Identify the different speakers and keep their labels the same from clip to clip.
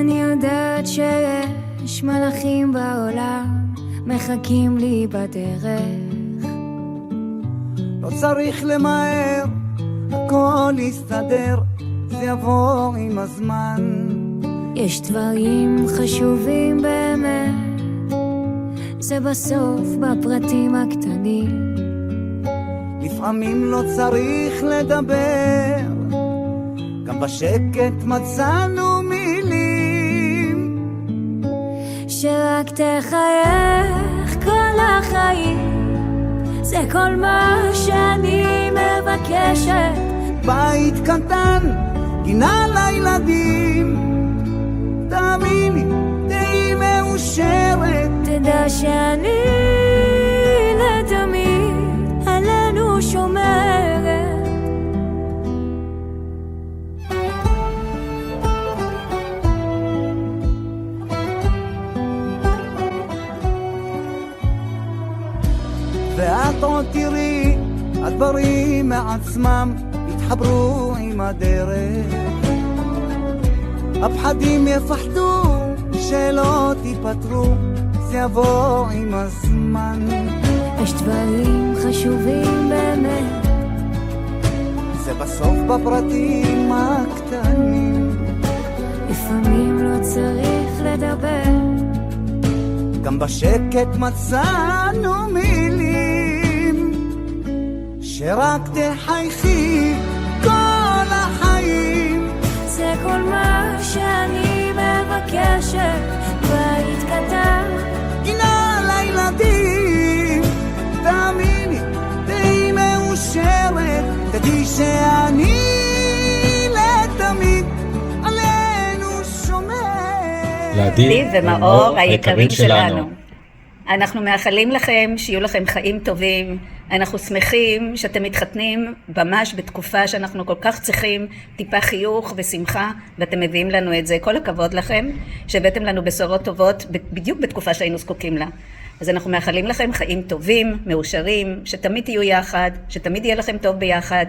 Speaker 1: אני יודעת שיש מלאכים בעולם מחכים לי בדרך.
Speaker 2: לא צריך למהר, הכל יסתדר, זה יבוא עם הזמן.
Speaker 1: יש דברים חשובים באמת, זה בסוף בפרטים הקטנים.
Speaker 2: לפעמים לא צריך לדבר, גם בשקט מצאנו מילים.
Speaker 1: שרק תחייך כל החיים, זה כל מה שאני מבקשת.
Speaker 2: בית קטן, גינה לילדים, תאמיני, תהי מאושרת.
Speaker 1: תדע שאני לתמיד עלינו שומרת.
Speaker 2: ואת עוד תראי, הדברים מעצמם יתחברו עם הדרך. הפחדים יפחדו, שאלות ייפטרו, זה יבוא עם הזמן.
Speaker 1: יש דברים חשובים באמת,
Speaker 2: זה בסוף בפרטים הקטנים.
Speaker 1: לפעמים לא צריך לדבר,
Speaker 2: גם בשקט מצאנו מילים. שרק תחייכי כל החיים,
Speaker 1: זה כל מה שאני מבקשת. בית קטן,
Speaker 2: גינה לילדים, תאמיני, תהי מאושרת. תדעי שאני לתמיד עלינו שומר.
Speaker 3: לי ומאור היקרים שלנו, אנחנו מאחלים לכם שיהיו לכם חיים טובים. אנחנו שמחים שאתם מתחתנים ממש בתקופה שאנחנו כל כך צריכים טיפה חיוך ושמחה, ואתם מביאים לנו את זה. כל הכבוד לכם שהבאתם לנו בשורות טובות בדיוק בתקופה שהיינו זקוקים לה. אז אנחנו מאחלים לכם חיים טובים, מאושרים, שתמיד תהיו יחד, שתמיד יהיה לכם טוב ביחד,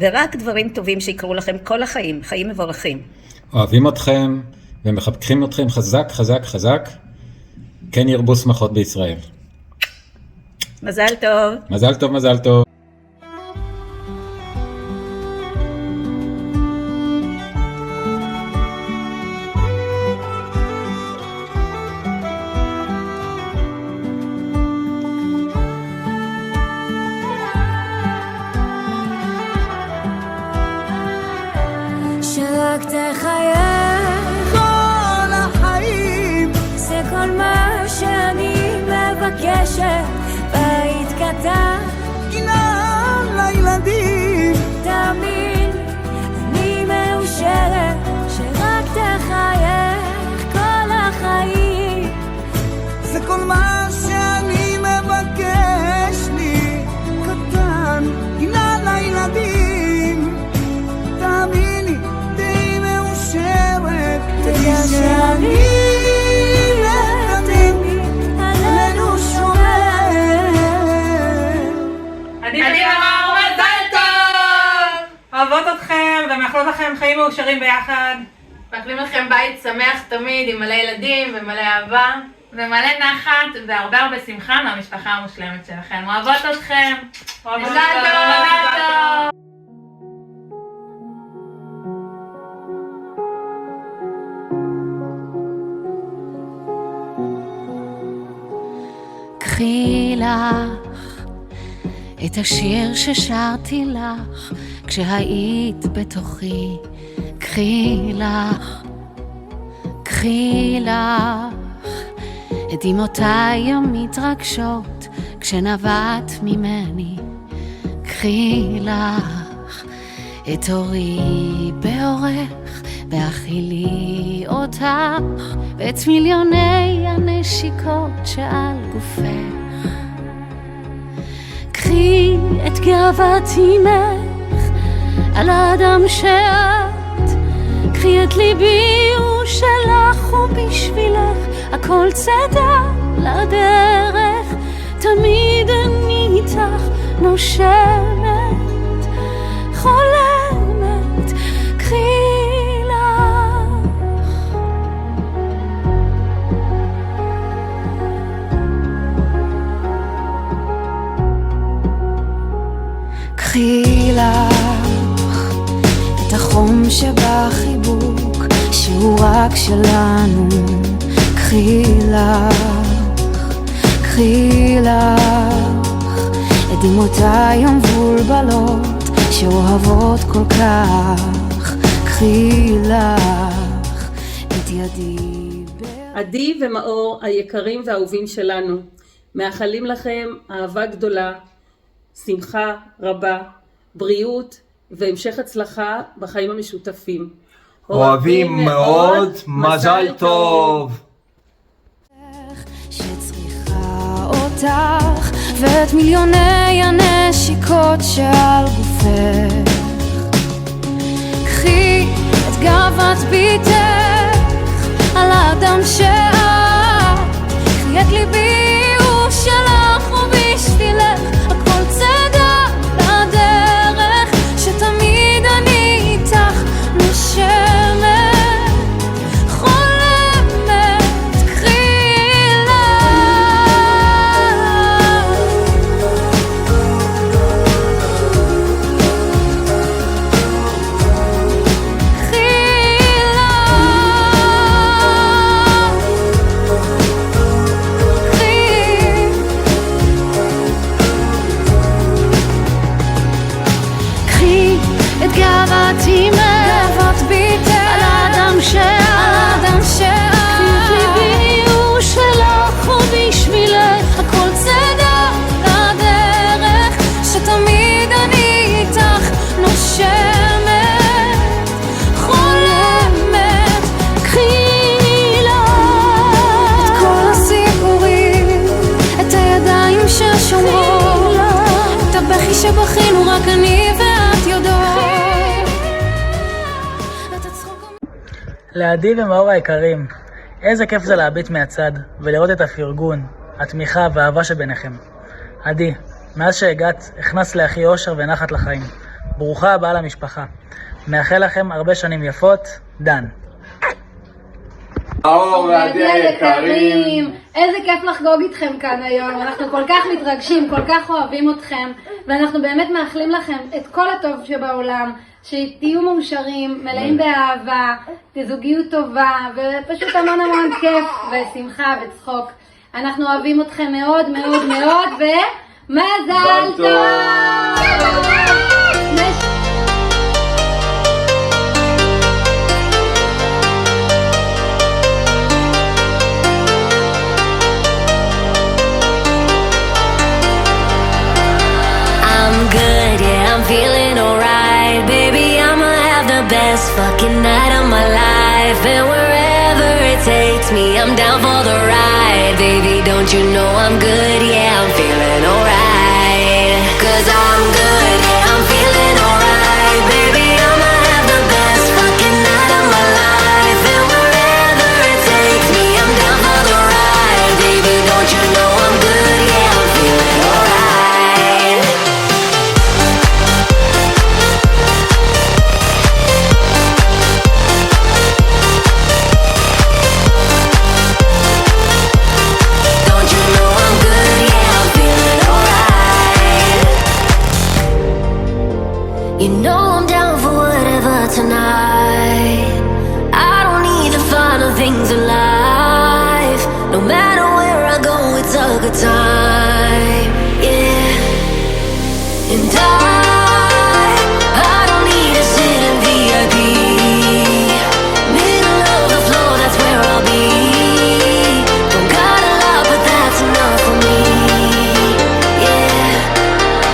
Speaker 3: ורק דברים טובים שיקרו לכם כל החיים, חיים מבורכים.
Speaker 4: אוהבים אתכם ומחבקים אתכם חזק חזק חזק. כן ירבו שמחות בישראל.
Speaker 3: מזל טוב.
Speaker 4: מזל טוב, מזל טוב.
Speaker 1: שרק תחייך
Speaker 2: כל החיים,
Speaker 1: זה כל מה שאני מבקשת. בית קטן,
Speaker 2: גינה לילדים,
Speaker 1: תמיד אני מאושרת. שרק תחייך כל החיים,
Speaker 2: זה כל מה שאני מבקש לי. קטן, גינה לילדים, תאמיני, תהי מאושרת. תדעי שאני לתמיד עלינו שומר.
Speaker 5: אני ומאור, מזל טוב! אוהבות אתכם ומאחלות לכם חיים מאושרים ביחד.
Speaker 6: מאחלים לכם בית שמח תמיד עם מלא ילדים ומלא אהבה
Speaker 5: ומלא נחת והרבה הרבה שמחה מהמשפחה המושלמת שלכם. אוהבות אתכם.
Speaker 6: מזל טוב! מזל טוב!
Speaker 7: קחי לך את השיר ששרתי לך כשהיית בתוכי. קחי לך את דמעותיי המתרגשות כשנבעת ממני. קחי לך את אורי באורך והאכילי אותך ואת מיליוני הנשיקות שעל גופך. קחי את גאוות אימך על האדם שאת, קחי את ליבי הוא שלך ובשבילך הכל צדה לדרך. תמיד אני איתך נושמת חולמת. קחי לך
Speaker 1: רק שלנו. קחי לך את דמעותיי המבולבלות שאוהבות כל כך. קחי לך את ידי.
Speaker 8: עדי ומאור היקרים והאהובים שלנו, מאחלים לכם אהבה גדולה, שמחה רבה, בריאות והמשך הצלחה בחיים המשותפים.
Speaker 2: אוהבים מאוד, מזל טוב.
Speaker 1: שצריכה אותך ואת מיליוני הנשיקות שעל גופך. קחי את גאוות ביתך על האדם שאת, קחי את ליבי הוא שלך ובשבילך הכל צדק לדרך, שתמיד אני איתך נושמת חולמת. קחי את גאוות אימך, גאוות ביתך על האדם שאת, קחי את ליבי הוא שלך ובשבילך הכל צדק לדרך, שתמיד אני איתך נושמת חולמת. קחי לך את כל הסיפורים, את הידיים ששומרות, את הבכי שבכינו רק אני ואת יודעות.
Speaker 9: לעדי ומאור היקרים, איזה כיף זה להביט מהצד ולראות את הפרגון, התמיכה והאהבה שביניכם. עדי, מאז שהגעת הכנסת לאחי אושר ונחת לחיים. ברוכה הבאה למשפחה. מאחל לכם הרבה שנים יפות. דן.
Speaker 2: מאור ועדי היקרים,
Speaker 6: איזה כיף לחגוג איתכם כאן היום. אנחנו כל כך מתרגשים, כל כך אוהבים אתכם, ואנחנו באמת מאחלים לכם את כל הטוב שבעולם, שתהיו מאושרים, מלאים באהבה, זוגיות טובה, ופשוט המון המון כיף ושמחה וצחוק. אנחנו אוהבים אתכם מאוד מאוד מאוד, ומזל טוב!
Speaker 1: Good, yeah, I'm feeling alright. Baby, I'ma have the best fucking night of my life. And wherever it takes me, I'm down for the ride. Baby, don't you know I'm good, yeah, I'm feeling alright. 'Cause I'm good, yeah, I'm feeling alright. Baby, I'ma have the best fucking night of my life. And wherever it takes me, I'm down for the ride. Baby, don't you know I'm good, yeah, I'm feeling alright. You know I'm down for whatever tonight. I don't need the final things in life. No matter where I go, it's a good time. Yeah. And I don't need to sit in VIP. Middle of the floor, that's where I'll be. Don't got a lot, but that's enough for me. Yeah.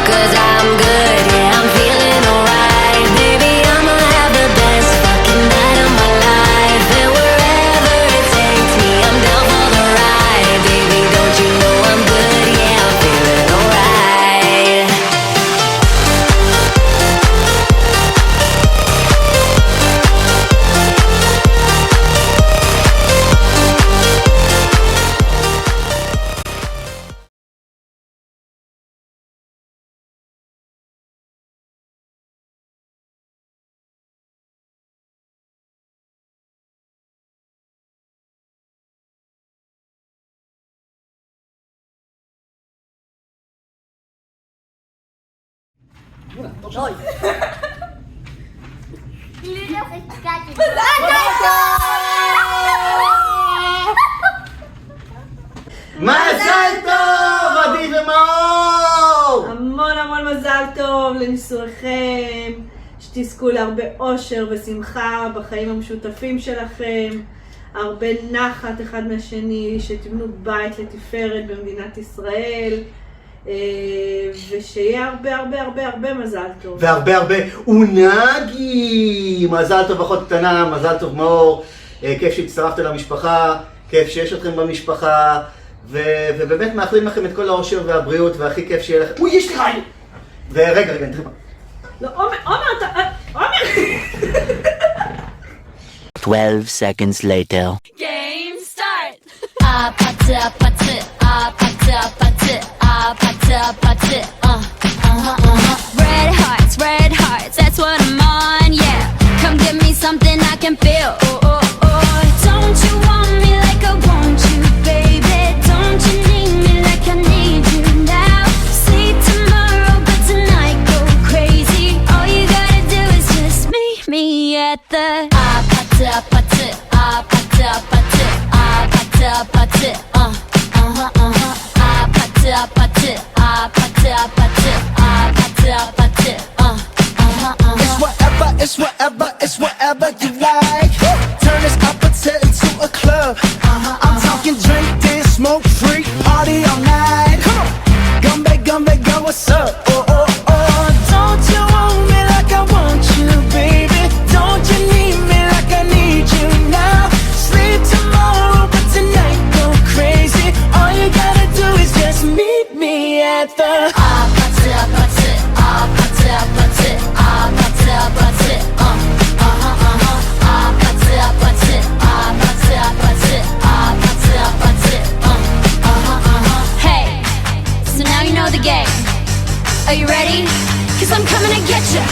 Speaker 1: 'Cause I'm good, yeah, I'm feeling alright. Baby, I'ma have the best fucking night of my life. And wherever it takes me, I'm down for the ride. Baby, don't you know I'm good, yeah, I'm feeling alright.
Speaker 10: Mזל טוב! שתזכו להרבה אושר ושמחה בחיים המשותפים שלכם, הרבה נחת אחד מהשני, שתבנו בית לתפארת במדינת ישראל, ושיהיה הרבה הרבה הרבה הרבה מזל טוב.
Speaker 11: והרבה הרבה אונגי! מזל טוב אחות קטנה, מזל טוב מאור, כיף שהצטרפת למשפחה, כיף שיש אתכם במשפחה, ובאמת מאחלים לכם את כל האושר והבריאות, והכי כיף שיהיה לכם... אוי, יש לי רעי! ורגע, נתחיל.
Speaker 10: לא, עומר, אתה... עומר!
Speaker 12: 12 seconds later.
Speaker 7: Game start. Red hearts, that's what I'm on, yeah. Come give me something I can feel. Don't you want me like I want you, baby? Don't you need me like I need you now? Sleep tomorrow, but tonight go crazy. All you gotta do is just meet me at the
Speaker 13: It's whatever you like. Turn this appetite into a club. I'm talking drink, dance, smoke, freak, party all night. Come on, gumbe, go, what's up? Don't you want me like I want you, baby? Don't you need me like I need you now? Sleep tomorrow, but tonight go crazy. All you gotta do is just meet me at the
Speaker 7: Hey, so now you know the game. Are you ready? 'Cause I'm coming to get ya.